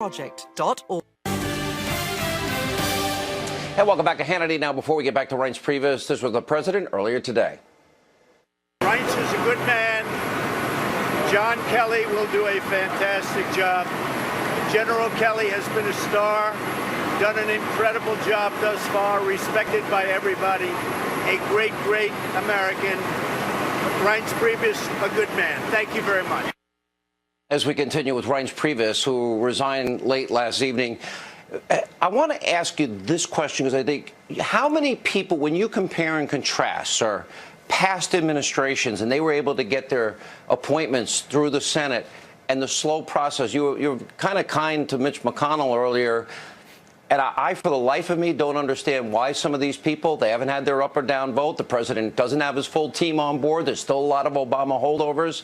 Project.org. And welcome back to Hannity. Now, before we get back to Reince Priebus, this was the president earlier today. Reince is a good man. John Kelly will do a fantastic job. General Kelly has been a star, done an incredible job thus far, respected by everybody. A great, great American. Reince Priebus, a good man. Thank you very much. As we continue with Reince Priebus, who resigned late last evening, I want to ask you this question, because I think, how many people, when you compare and contrast, sir, past administrations, and they were able to get their appointments through the Senate, and the slow process, you were kind of kind to Mitch McConnell earlier, and I, for the life of me, don't understand why some of these people, they haven't had their up or down vote. The president doesn't have his full team on board. There's still a lot of Obama holdovers.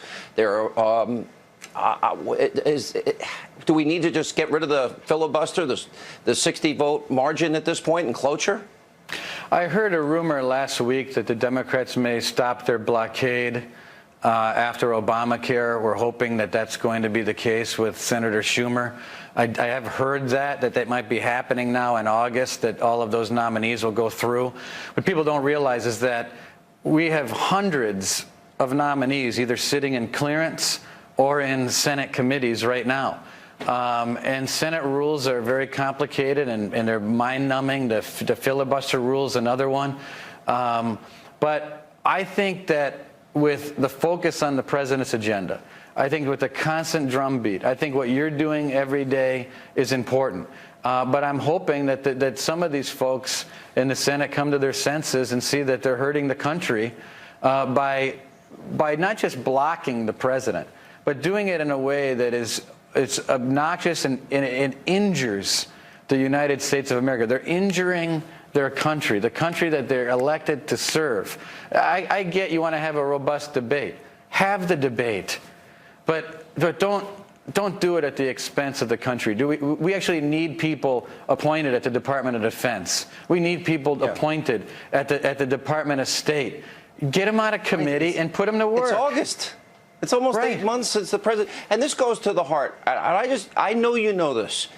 Do we need to just get rid of the filibuster, the 60-vote margin at this point, and cloture? I heard a rumor last week that the Democrats may stop their blockade after Obamacare. We're hoping that that's going to be the case with Senator Schumer. I have heard that might be happening now in August, that all of those nominees will go through. What people don't realize is that we have hundreds of nominees either sitting in clearance or in Senate committees right now. And Senate rules are very complicated, and they're mind-numbing. The filibuster rule is another one. But I think that with the focus on the president's agenda, I think with the constant drumbeat, I think what you're doing every day is important. But I'm hoping that some of these folks in the Senate come to their senses and see that they're hurting the country by not just blocking the president, but doing it in a way that it's obnoxious and it injures the United States of America. They're injuring their country, the country that they're elected to serve. I get you want to have a robust debate. Have the debate, but don't do it at the expense of the country. We actually need people appointed at the Department of Defense. We need people appointed at the Department of State. Get them out of committee and put them to work. It's August. It's almost 8 months since the president, and this goes to the heart. I know you know this,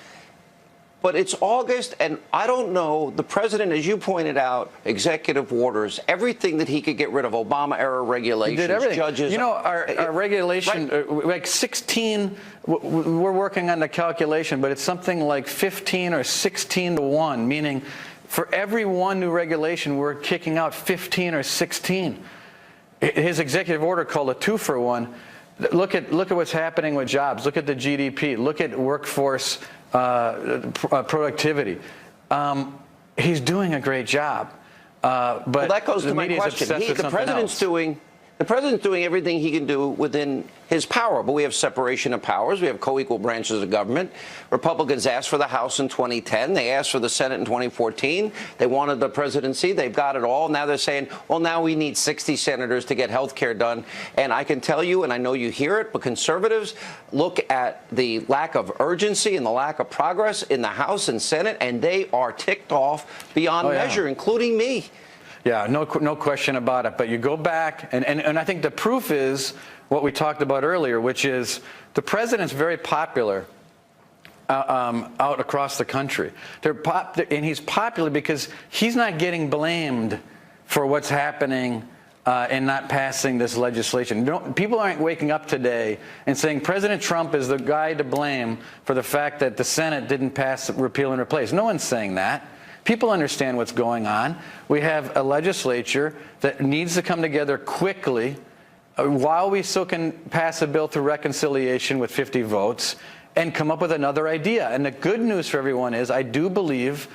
but it's August, and I don't know. The president, as you pointed out, executive orders, everything that he could get rid of, Obama-era regulations, he did everything. Judges. You know, our regulation, like 16, we're working on the calculation, but it's something like 15 or 16 to 1, meaning for every one new regulation, we're kicking out 15 or 16. His executive order called a 2-for-1. Look at what's happening with jobs. Look at the GDP. Look at workforce productivity. He's doing a great job. But well, that goes to my question. The president's doing everything he can do within his power, but we have separation of powers. We have co-equal branches of government. Republicans asked for the House in 2010. They asked for the Senate in 2014. They wanted the presidency. They've got it all. Now they're saying, well, now we need 60 senators to get health care done. And I can tell you, and I know you hear it, but conservatives look at the lack of urgency and the lack of progress in the House and Senate, and they are ticked off beyond measure, including me. Yeah, no question about it. But you go back, and I think the proof is what we talked about earlier, which is the president's very popular out across the country. And he's popular because he's not getting blamed for what's happening and not passing this legislation. People aren't waking up today and saying President Trump is the guy to blame for the fact that the Senate didn't pass repeal and replace. No one's saying that. People understand what's going on. We have a legislature that needs to come together quickly while we still can pass a bill through reconciliation with 50 votes and come up with another idea. And the good news for everyone is I do believe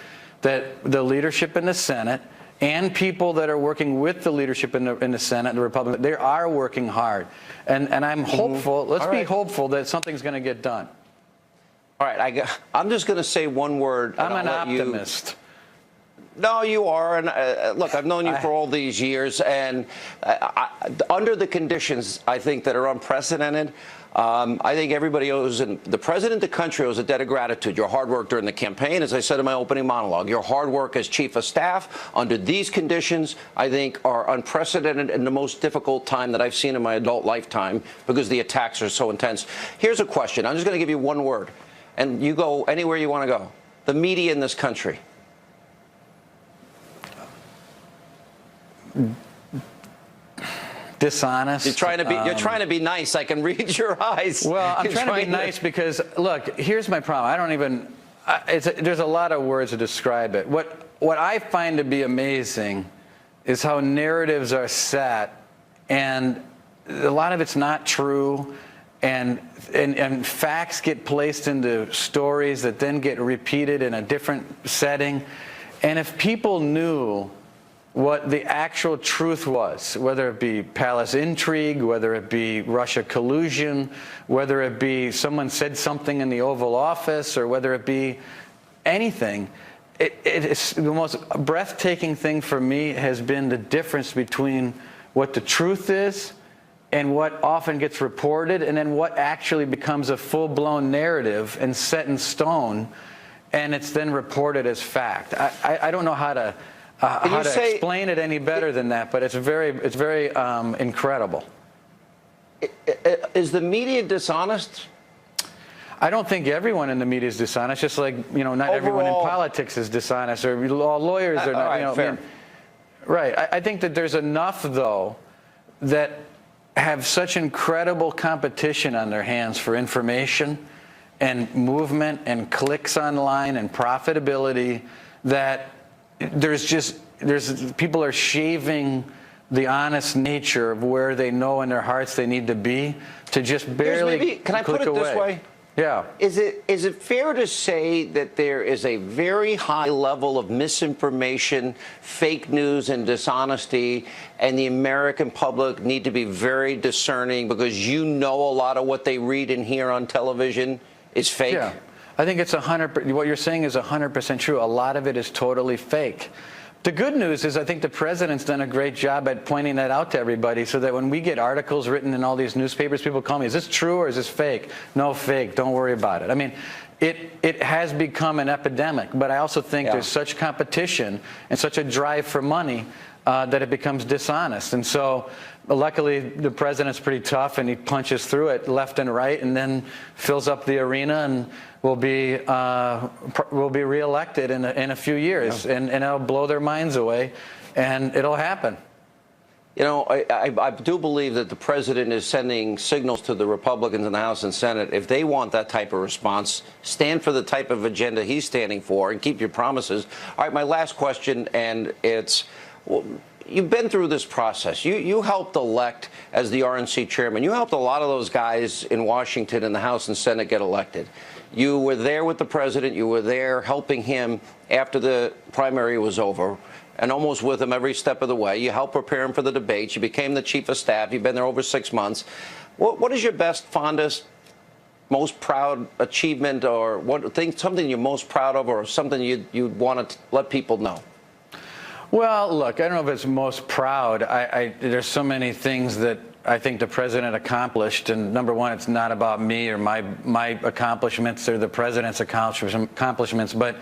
that the leadership in the Senate and people that are working with the leadership in the Senate, the Republicans, they are working hard. And I'm hopeful, let's be hopeful that something's going to get done. All right, I'm just going to say one word. I'm an optimist. No, you are. And look, I've known you for all these years. And under the conditions, I think, that are unprecedented, I think everybody owes, and the president of the country owes a debt of gratitude. Your hard work during the campaign, as I said in my opening monologue, your hard work as chief of staff under these conditions, I think, are unprecedented and the most difficult time that I've seen in my adult lifetime because the attacks are so intense. Here's a question. I'm just going to give you one word. and you go anywhere you want to go, the media in this country? Dishonest. You're trying to be nice. I can read your eyes. Well, I'm trying to be nice because, look, here's my problem. I don't even. There's a lot of words to describe it. What I find to be amazing is how narratives are set, and a lot of it's not true, and facts get placed into stories that then get repeated in a different setting. And if people knew what the actual truth was, whether it be palace intrigue, whether it be Russia collusion, whether it be someone said something in the Oval Office, or whether it be anything, it is the most breathtaking thing for me has been the difference between what the truth is and what often gets reported, and then what actually becomes a full-blown narrative and set in stone, and it's then reported as fact. I don't know how to explain it any better than that, but it's very incredible. Is the media dishonest? I don't think everyone in the media is dishonest. Just like not everyone in politics is dishonest, or all lawyers are not. Right, fair. Right. I think that there's enough though that have such incredible competition on their hands for information and movement and clicks online and profitability that there's people are shaving the honest nature of where they know in their hearts they need to be to just barely can I put it this way? Yeah. Is it fair to say that there is a very high level of misinformation, fake news, and dishonesty, and the American public need to be very discerning because a lot of what they read and hear on television is fake? Yeah. I think it's 100%. What you're saying is 100% true. A lot of it is totally fake. The good news is I think the president's done a great job at pointing that out to everybody so that when we get articles written in all these newspapers, people call me, is this true or is this fake? No, fake. Don't worry about it. I mean, it has become an epidemic, but I also think there's such competition and such a drive for money that it becomes dishonest. And so luckily the president's pretty tough and he punches through it left and right and then fills up the arena and will be reelected in a few years, and it'll blow their minds away, and it'll happen. I do believe that the president is sending signals to the Republicans in the House and Senate. If they want that type of response, stand for the type of agenda he's standing for and keep your promises. All right, my last question, and it's, you've been through this process. You helped elect, as the RNC chairman, you helped a lot of those guys in Washington in the House and Senate get elected. You were there with the president. You were there helping him after the primary was over, and almost with him every step of the way. You helped prepare him for the debates. You became the chief of staff. You've been there over 6 months. What is your best, fondest, most proud achievement, or something you're most proud of, or something you'd want to let people know? Well, look, I don't know if it's most proud. There's so many things that I think the president accomplished, and number one, it's not about me or my accomplishments or the president's accomplishments, but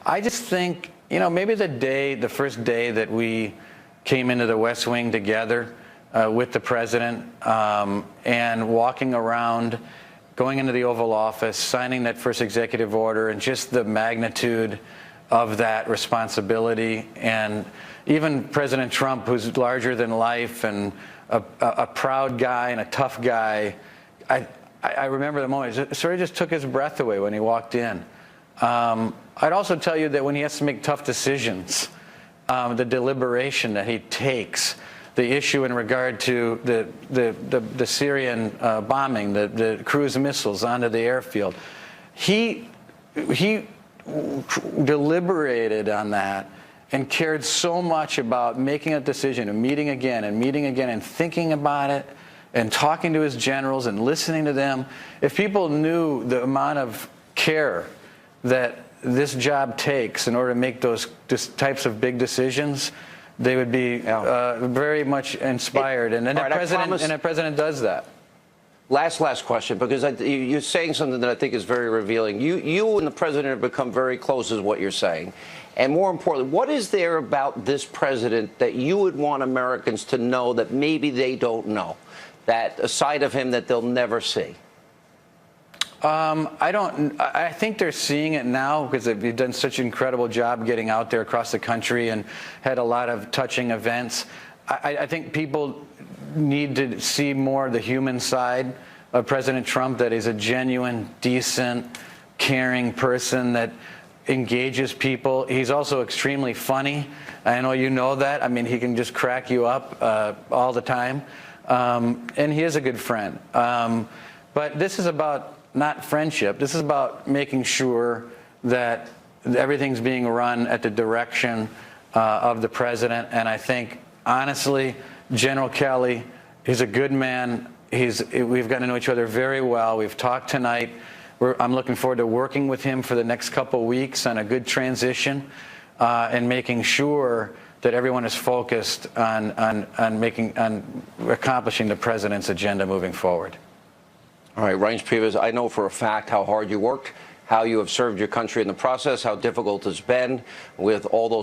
I just think, maybe the first day that we came into the West Wing together with the president and walking around, going into the Oval Office, signing that first executive order, and just the magnitude of that responsibility, and even President Trump, who's larger than life and a proud guy and a tough guy, I remember the moment. It sort of just took his breath away when he walked in. I'd also tell you that when he has to make tough decisions, the deliberation that he takes, the issue in regard to the Syrian bombing, the cruise missiles onto the airfield, he deliberated on that and cared so much about making a decision and meeting again and thinking about it and talking to his generals and listening to them. If people knew the amount of care that this job takes in order to make those types of big decisions, they would be very much inspired. And the president does that. Last question, because you're saying something that I think is very revealing. You and the president have become very close, is what you're saying. And more importantly, what is there about this president that you would want Americans to know that maybe they don't know, that a side of him that they'll never see? I think they're seeing it now because they've done such an incredible job getting out there across the country and had a lot of touching events. I think people need to see more of the human side of President Trump, that he's a genuine, decent, caring person that engages people. He's also extremely funny. I know you know that. I mean, he can just crack you up all the time. And he is a good friend. But this is about not friendship. This is about making sure that everything's being run at the direction of the president. And I think, honestly, General Kelly, he's a good man. We've gotten to know each other very well. We've talked tonight. I'm looking forward to working with him for the next couple of weeks on a good transition and making sure that everyone is focused on accomplishing the president's agenda moving forward. All right, Reince Priebus, I know for a fact how hard you worked, how you have served your country in the process, how difficult it's been with all those